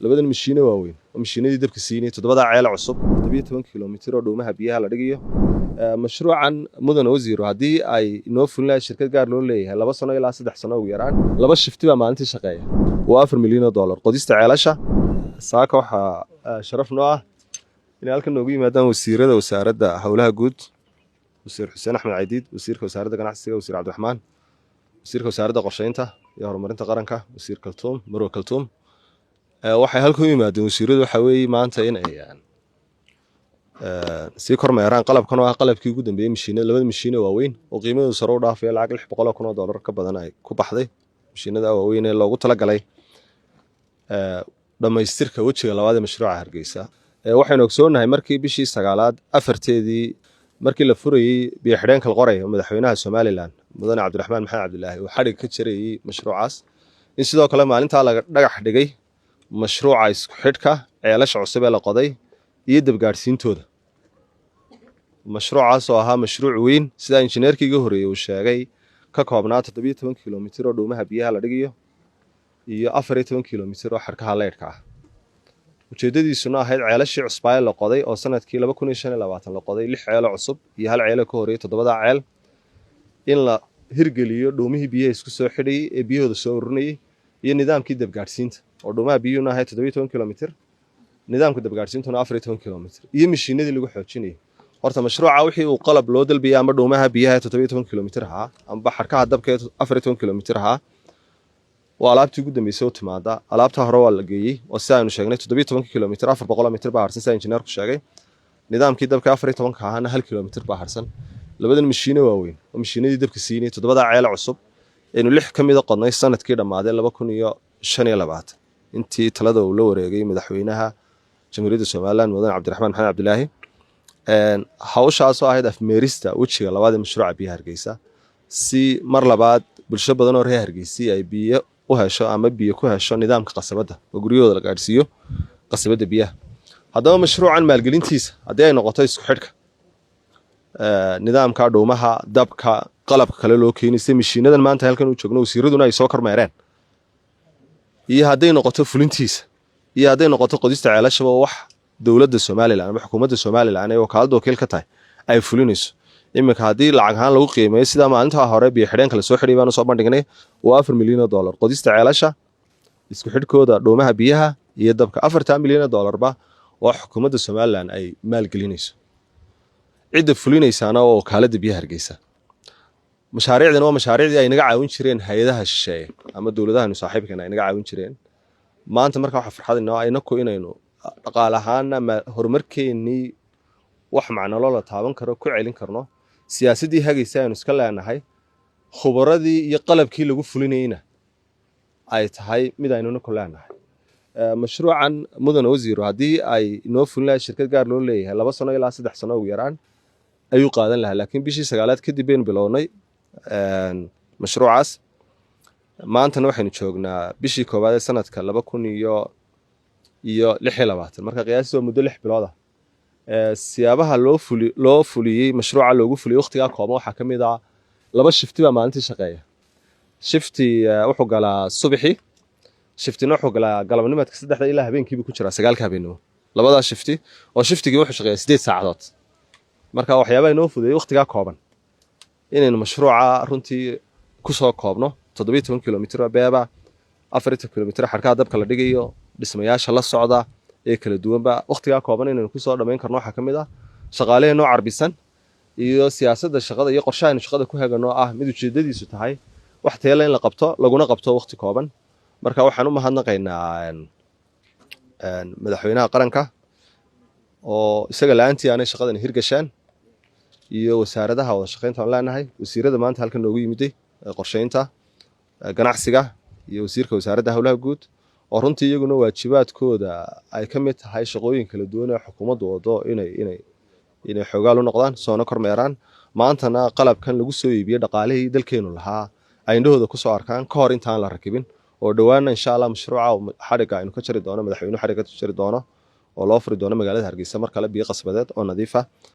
labadan mashiino waaweyn oo mashiinadii dabka siinay 7 ceel cusub 17 kiiloomitir oo dhuumaha biyaha la dhigayo mashruucan mudan wasiir hadii ay inoo fulnaa shirkad gaar loo leeyahay 2 sano ilaa 3 sano ugu yaraan laba shifti baa maalintii shaqeeya waa $4 milyan qodista ceelasha saaka waxa sharaf noo ah in halkan noogu yimaadaan wasiirada wasaaradda hawlaha guud wasiir Xuseen Axmed Caydiid wasiirka wasaaradda ganacsiga wasiir Cabdiraxmaan wasiirka wasaaradda qorsheynta iyo horumarinta qaranka wasiir Kaltuum Marwo Kaltuum waxay halkan u yimaadeen wasiiradu waxa weeye maanta in ay si kormeeraan qalabkan oo ah qalabkii ugu dambeeyay mashiinada labada mashiino waaweyn oo qiimadoodu sare u dhaafay lacag $600,000 ka badan ay ku baxday mashiinada waaweyn ee loogu talagalay dhamaystirka wajiga labaad ee mashruuca Hargeysa waxaynu ogsoonahay markii bishii 9aad afarteedii markii la furayay biyo xidheenka qoray madaxweynaha Soomaaliland mudane Cabdiraxmaan Maxamed Cabdilaahi oo xarig ka jiray mashruucaas in sidoo kale maalinta laga dhagax dhigay mashruuca isku xidhka ceelasha cusub ee la qoday iyo dabgaarsiintooda mashruucaas oo ahaa mashruuc weyn sida injineerkii ugu horeeyay uu sheegay ka koobnaa 17 kiiloomitir oo dhuumaha biyaha la dhigayo iyo 14 kiiloomitir oo xarkaha leedka ah ujeedadiisuna ahayd ceelashii cusub ee la qoday oo sanadkii 2025 la qoday 6 ceel cusub iyo hal ceel ka horeeyay 7 ceel in la hirgeliyo dhuumihii biyaha isku soo xidhay ee biyahooda soo ururinayay iyo nidaamkii dabgaarsiinta oo dhuumaha biyuuna ahayd 17 kiiloomitir nidaamka dabgaarsiintuna 14 kiiloomitir iyo mashiinadii lagu xoojinayay horta mashruuca wixii uu qalab loo dalbiyay ama dhuumaha biyaha 17 kiiloomitir ahaa ama xarkaha dabka 14 kiiloomitir ahaa waa alaabtii ugu dambeysay oo timaada alaabta hore waa la geeyay oo si aanu sheegnay 17 kiiloomitir 400 mitir baa harsan sida injineerku sheegay nidaamkii dabka 14 ahana 1 kiiloomitir baa harsan labadan mashiino waaweyn oo mashiinadii dabka siinay 7 ceel cusub inuu 6 kamid ah qodnay sanadkii dhamaaday 2025 intii talada uu la wareegay madaxweynaha jamhuuriyadda Soomaaliland mudane Cabdiraxmaan Maxamed Cabdilaahi hawshaas oo ahayd afmeerista wajiga labaad ee mashruuca biyaha Hargeysa si mar labaad bulsho badan oo reer Hargeysa ay biyo u hesho ama biyo ku hesho nidaamka qasabada oo guriyooda la gaarsiiyo qasabada biyaha haddaba mashruucan maalgelintiisa haddii ay noqoto isku xidhka nidaamka dhuumaha dabka qalabka kale loo keenay mashiinadan maanta halkan uu joogno wasiiraduna ay soo kormeereen iyo hadday noqoto fulintiisa iyo hadday noqoto qodista ceelasha wax dawladda Soomaaliland ama xukuumadda Soomaaliland ay wakaalada wakiil ka tahay ay fulinayso imika hadii lacag ahaan lagu qiimeeyo sida maalinta hore biyo xidheenka la soo xidhay baan soo bandhignay waa $4 milyan qodista ceelasha isku xidhkooda dhuumaha biyaha iyo dabka $4 milyan ba oo xukuumadda Soomaaliland ay maalgelinayso cid fulinaysaana oo wakaalada biyaha Hargeysa mashaariicdan waa mashaariicdii ay naga caawin jireen hay'adaha shisheeye ama dawladaha saaxiibkeena ay naga caawin jireen maanta marka waxa farxad inaynu dhaqaale ahaan horumarkeennii wax macno la taaban karo ku celin karno siyaasadii hagaysa aynu iska leenahay khubaradii iyo qalabkii lagu fulinayna ay tahay mid aynu ku leenahay mashruucan mudan wasiir hadii ay inoo fulnaa shirkad gaar loo leeyahay 2 sano ilaa 3 sano ugu yaraan ayuu qaadan lahaa laakiin bishii 9aad kadib baynu bilownay mashruucaas maantana waxaynu joognaa bishii koowaad ee sanadka 2026 marka qiyaastii waa muddo 6 bilood ah siyaabaha loo fuliyay mashruuca loogu fuliyay waqtiga kooban waxa kamid ah 2 shifti baa maalintii shaqeeya shifti wuxuu galaa subaxii shiftina wuxuu galaa galabnimadka 3 ilaa habeenkii ku jira 9 habeenimo labada shifti oo shiftigii wuxuu shaqeeyaa 8 saacadood marka waxyaabaha inoo fudeeyay waqtiga kooban inaynu mashruuca runtii ku soo koobno 17 kiiloomitir beeba 14 kiiloomitir xarkaha dabka la dhigayo dhismayaasha la socda ee kala duwanba waqtiga kooban inaynu ku soo dhameyn karno waxa kamid ah shaqaaleena carbisan iyo siyaasadda shaqada iyo qorshaha shaqada ku hagano ah mid ujeedadiisu tahay wax teela in la qabto laguna qabto waqti kooban marka waxaan u mahadnaqaynaa madaxweynaha qaranka oo isaga la'aantii aanay shaqadan hirgashaan iyo wasaaradaha wada shaqeynta aan leenahay wasiirada maanta halkan noogu yimiday qorsheynta ganacsiga iyo wasiirka wasaaradda hawlaha guud oo runtii iyaguna waajibaadkooda ay ka mid tahay shaqooyin kala duwan ee xukuumaddu wado inay xogaal u noqdaan soona kormeeraan maantana qalabkan lagu soo iibiyay dhaqaalihii dalkeenu lahaa ay indhahooda ku soo arkaan ka hor intaan la rakibin oo dhawaana insha Allah mashruuca xariga aynu ka jari doono madaxweynuhu xariga ka jari doono oo loo furi doono magaalada Hargeysa mar kale biyo qasbadeed oo nadiif ah